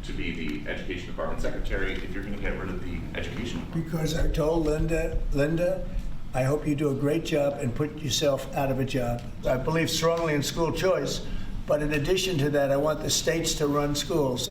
to be the Education Department Secretary if you're going to get rid of the education department? Because I told Linda, I hope you do a great job and put yourself out of a job. I believe strongly in school choice, but in addition to that, I want the states to run schools.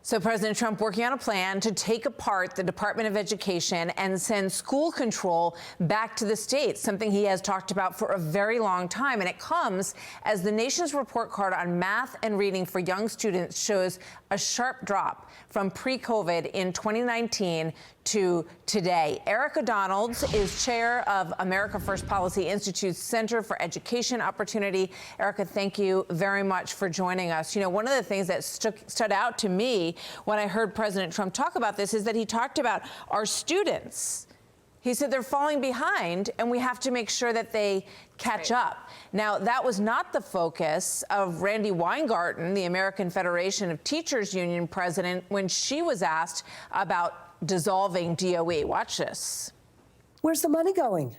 So President Trump working on a plan to take apart the Department of Education and send school control back to the states, something he has talked about for a very long time. And it comes as the nation's report card on math and reading for young students shows a sharp drop from pre-COVID in 2019 to today. Erika Donalds is chair of America First Policy Institute's Center for Education Opportunity. Erika, thank you very much for joining us. You know, one of the things that stood out to me when I heard President Trump talk about this is that he talked about our students. He said they're falling behind and we have to make sure that they catch up. Now, that was not the focus of Randi Weingarten, the American Federation of Teachers Union president, when she was asked about dissolving DOE. Watch this. Where's the money going?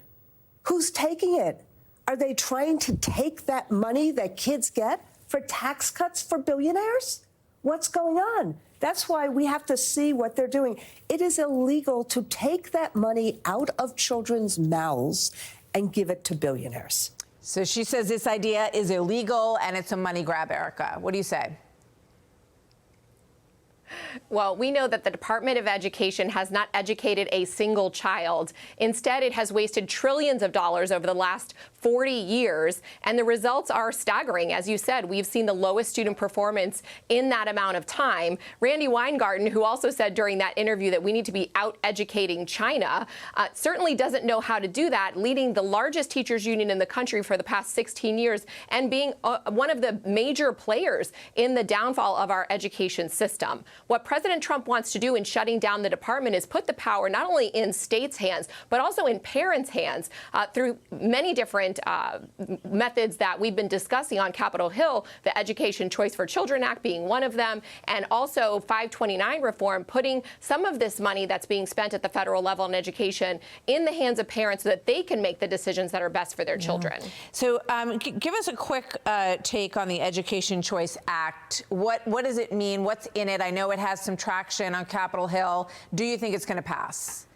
Who's taking it? Are they trying to take that money that kids get for tax cuts for billionaires? What's going on? That's why we have to see what they're doing. It is illegal to take that money out of children's mouths and give it to billionaires. So she says this idea is illegal and it's a money grab, Erika. What do you say? Well, we know that the Department of Education has not educated a single child. Instead, it has wasted trillions of dollars over the last 40 years, and the results are staggering. As you said, we've seen the lowest student performance in that amount of time. Randi Weingarten, who also said during that interview that we need to be out-educating China, certainly doesn't know how to do that, leading the largest teachers union in the country for the past 16 years and being one of the major players in the downfall of our education system. What President Trump wants to do in shutting down the department is put the power not only in states' hands, but also in parents' hands through many different methods that we've been discussing on Capitol Hill, the Education Choice for Children Act being one of them, and also 529 reform, putting some of this money that's being spent at the federal level in education in the hands of parents so that they can make the decisions that are best for their children. So give us a quick take on the Education Choice Act. What does it mean? What's in it? I know it has some traction on Capitol Hill. Do you think it's going to pass?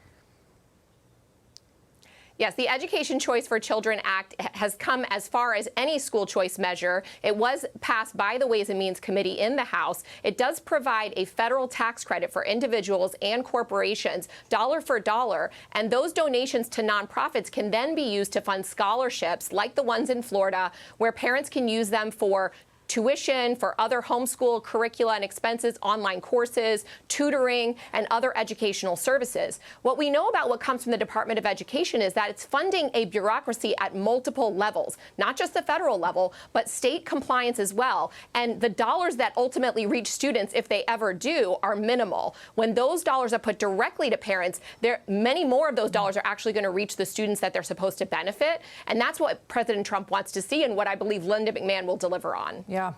Yes, the Education Choice for Children Act has come as far as any school choice measure. It was passed by the Ways and Means Committee in the House. It does provide a federal tax credit for individuals and corporations, dollar for dollar, and those donations to nonprofits can then be used to fund scholarships like the ones in Florida, where parents can use them for tuition, for other homeschool curricula and expenses, online courses, tutoring, and other educational services. What we know about what comes from the Department of Education is that it's funding a bureaucracy at multiple levels, not just the federal level, but state compliance as well. And the dollars that ultimately reach students, if they ever do, are minimal. When those dollars are put directly to parents, many more of those dollars are actually going to reach the students that they're supposed to benefit. And that's what President Trump wants to see and what I believe Linda McMahon will deliver on. Yeah.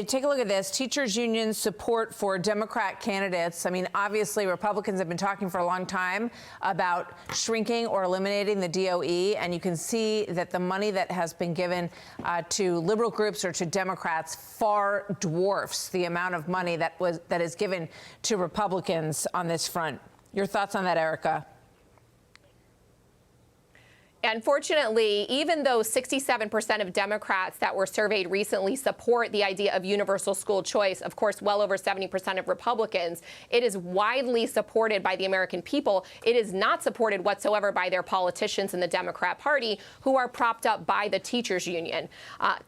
Take a look at this. Teachers union support for Democrat candidates. I mean, obviously, Republicans have been talking for a long time about shrinking or eliminating the DOE, and you can see that the money that has been given to liberal groups or to Democrats far dwarfs the amount of money that is given to Republicans on this front. Your thoughts on that, Erika? Unfortunately, even though 67% of Democrats that were surveyed recently support the idea of universal school choice, of course, well over 70% of Republicans, it is widely supported by the American people. It is not supported whatsoever by their politicians in the Democrat Party, who are propped up by the teachers union.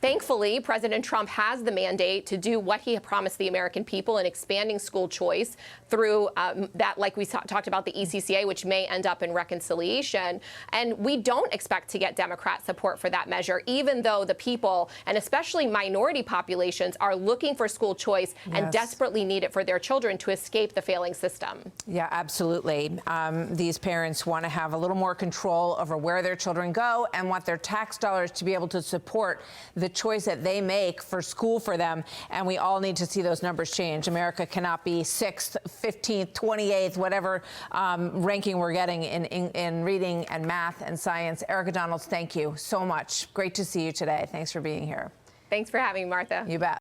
Thankfully, President Trump has the mandate to do what he promised the American people in expanding school choice through that, like we talked about, the ECCA, which may end up in reconciliation. And we don't expect to get Democrat support for that measure, even though the people, and especially minority populations, are looking for school choice and desperately need it for their children to escape the failing system. Yeah, absolutely. These parents want to have a little more control over where their children go and want their tax dollars to be able to support the choice that they make for school for them. And we all need to see those numbers change. America cannot be 6th, 15th, 28th, whatever ranking we're getting in reading and math and science. Erika Donalds, thank you so much. Great to see you today. Thanks for being here. Thanks for having me, Martha. You bet.